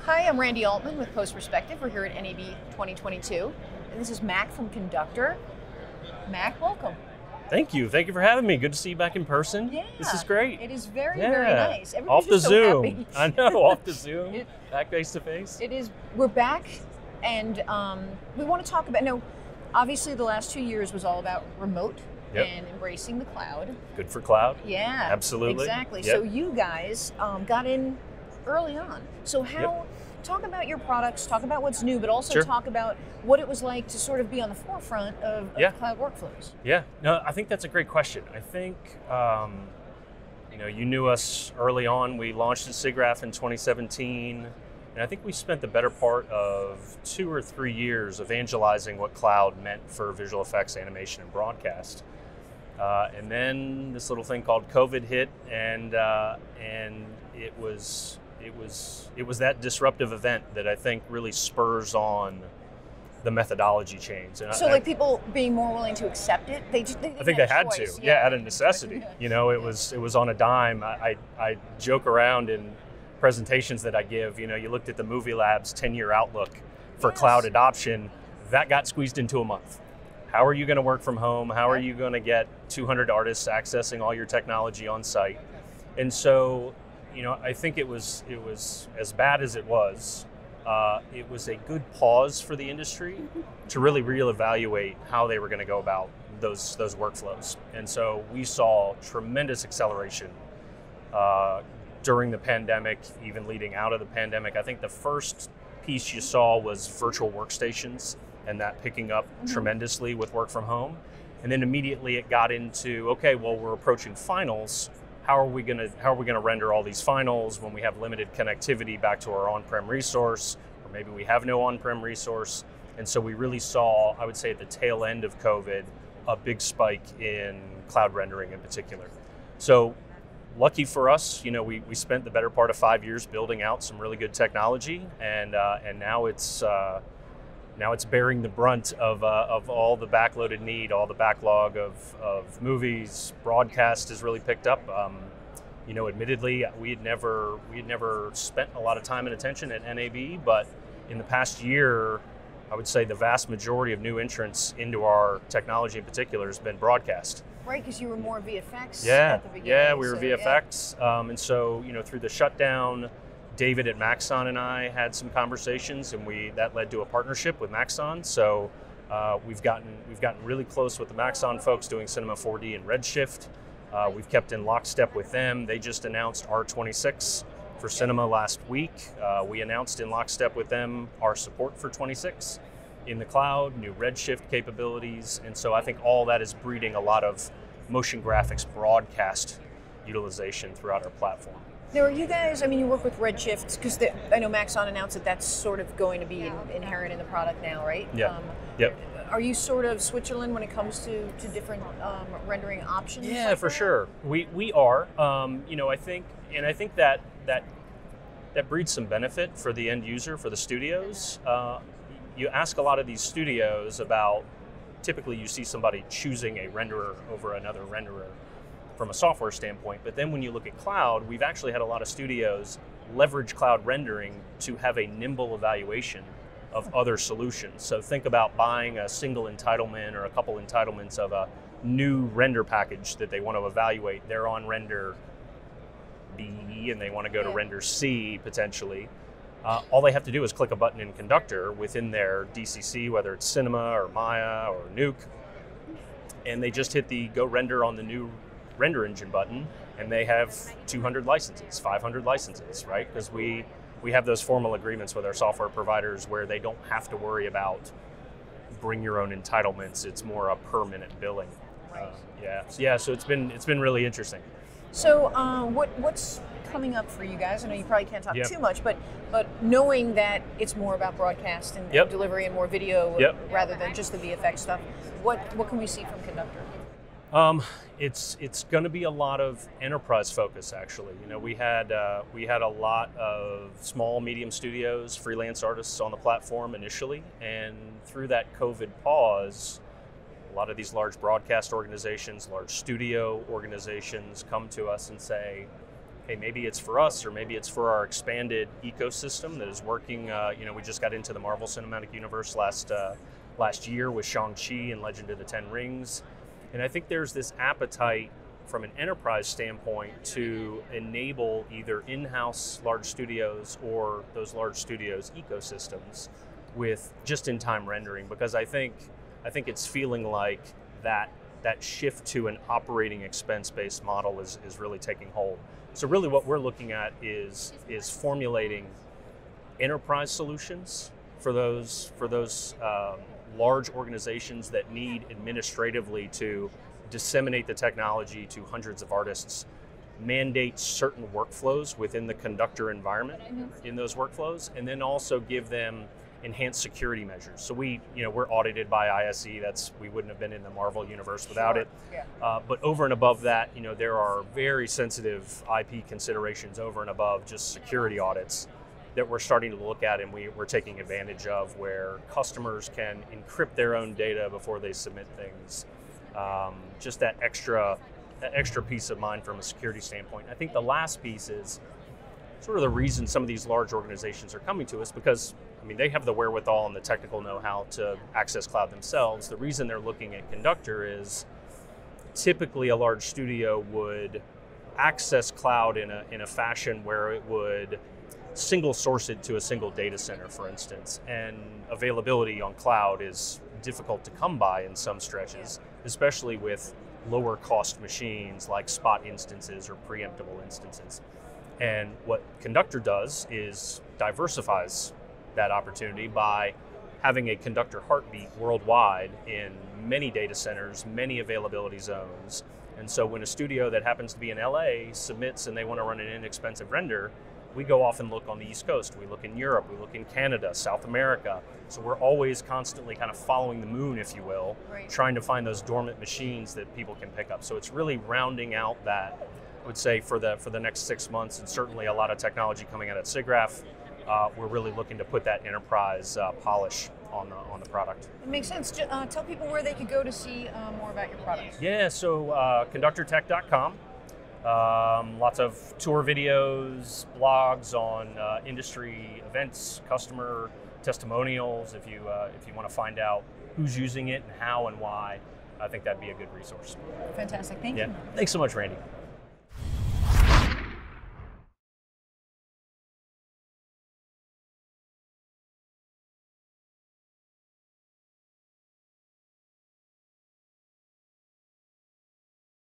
Hi, I'm Randy Altman with Post Perspective. We're here at NAB 2022, and this is Mac from Conductor. Mac, welcome. Thank you. Thank you for having me. Good to see you back in person. Yeah. This is great. It is very nice. Everybody's Off the just so Zoom. happy. I know, off the Zoom. Back face to face. It is. We're back, and we want to talk about, obviously the last 2 years was all about remote and embracing the cloud. Good for cloud. Yeah. Absolutely. Exactly. Yep. So you guys got in early on. So talk about your products, talk about what's new, but also talk about what it was like to sort of be on the forefront of cloud workflows. Yeah, no, I think that's a great question. I think, you knew us early on. We launched at SIGGRAPH in 2017, and I think we spent the better part of 2 or 3 years evangelizing what cloud meant for visual effects, animation, and broadcast. And then this little thing called COVID hit, and it was that disruptive event that I think really spurs on the methodology change. And so, people being more willing to accept it, I think they had to, out of necessity. It was on a dime. I joke around in presentations that I give. You looked at the Movie Lab's 10-year outlook for cloud adoption. That got squeezed into a month. How are you going to work from home? How are you going to get 200 artists accessing all your technology on site? And so, I think it was as bad as it was a good pause for the industry to really reevaluate how they were going to go about those workflows. And so we saw tremendous acceleration during the pandemic, even leading out of the pandemic. I think the first piece you saw was virtual workstations, and that picking up tremendously with work from home. And then immediately it got into, we're approaching finals. How are we going to render all these finals when we have limited connectivity back to our on-prem resource, or maybe we have no on-prem resource? And so we really saw, I would say at the tail end of COVID, a big spike in cloud rendering in particular. So lucky for us, we spent the better part of 5 years building out some really good technology, and now it's bearing the brunt of all the backloaded need, all the backlog of movies. Broadcast has really picked up. Admittedly, we had never spent a lot of time and attention at NAB, but in the past year, I would say the vast majority of new entrants into our technology in particular has been broadcast. Right, because you were more VFX at the beginning. Yeah, we were VFX. And so, through the shutdown, David at Maxon and I had some conversations, and that led to a partnership with Maxon. So we've gotten really close with the Maxon folks doing Cinema 4D and Redshift. We've kept in lockstep with them. They just announced R26 for cinema last week. We announced in lockstep with them our support for 26 in the cloud, new Redshift capabilities, and so I think all that is breeding a lot of motion graphics broadcast utilization throughout our platform. Now, are you guys, you work with Redshift, because I know Maxon announced that that's sort of going to be inherent in the product now, right? Yeah. Yep. Are you sort of Switzerland when it comes to different rendering options? Yeah, for sure. We are. I think that breeds some benefit for the end user, for the studios. You ask a lot of these studios about, typically you see somebody choosing a renderer over another renderer from a software standpoint, but then when you look at cloud, we've actually had a lot of studios leverage cloud rendering to have a nimble evaluation of other solutions. So think about buying a single entitlement or a couple entitlements of a new render package that they want to evaluate. They're on render B and they want to go to render C potentially. All they have to do is click a button in Conductor within their DCC, whether it's Cinema or Maya or Nuke, and they just hit the go render on the new render engine button, and they have 200 licenses, 500 licenses, right? Because we have those formal agreements with our software providers where they don't have to worry about bring your own entitlements. It's more a per minute billing. Right. So it's been really interesting. So what's coming up for you guys? I know you probably can't talk too much, but knowing that it's more about broadcast and delivery and more video rather than just the VFX stuff, what can we see from Conductor? It's going to be a lot of enterprise focus. Actually, we had a lot of small, medium studios, freelance artists on the platform initially, and through that COVID pause, a lot of these large broadcast organizations, large studio organizations come to us and say, hey, maybe it's for us, or maybe it's for our expanded ecosystem that is working. We just got into the Marvel Cinematic Universe last year with Shang-Chi and Legend of the Ten Rings. And I think there's this appetite from an enterprise standpoint to enable either in-house large studios or those large studios ecosystems with just-in-time rendering, because I think it's feeling like that shift to an operating expense-based model is really taking hold. So really what we're looking at is formulating enterprise solutions for those large organizations that need administratively to disseminate the technology to hundreds of artists, mandate certain workflows within the Conductor environment in those workflows, and then also give them enhanced security measures. So we're audited by ISE. We wouldn't have been in the Marvel universe without it. Yeah. But over and above that, there are very sensitive IP considerations over and above just security audits that we're starting to look at, and we're taking advantage of, where customers can encrypt their own data before they submit things. Just that extra peace of mind from a security standpoint. I think the last piece is sort of the reason some of these large organizations are coming to us, because they have the wherewithal and the technical know-how to access cloud themselves. The reason they're looking at Conductor is typically a large studio would access cloud in a fashion where it would single source it to a single data center, for instance, and availability on cloud is difficult to come by in some stretches, especially with lower cost machines like spot instances or preemptible instances. And what Conductor does is diversifies that opportunity by having a Conductor heartbeat worldwide in many data centers, many availability zones. And so when a studio that happens to be in LA submits and they want to run an inexpensive render, we go off and look on the East Coast. We look in Europe, we look in Canada, South America. So we're always constantly kind of following the moon, if you will, trying to find those dormant machines that people can pick up. So it's really rounding out that, I would say, for the next 6 months, and certainly a lot of technology coming out at SIGGRAPH. We're really looking to put that enterprise polish on the product. It makes sense. Tell people where they could go to see more about your products. Yeah, so conductortech.com. Lots of tour videos, blogs on industry events, customer testimonials. If you want to find out who's using it and how and why, I think that'd be a good resource. Fantastic. Thank you. Thanks so much, Randy.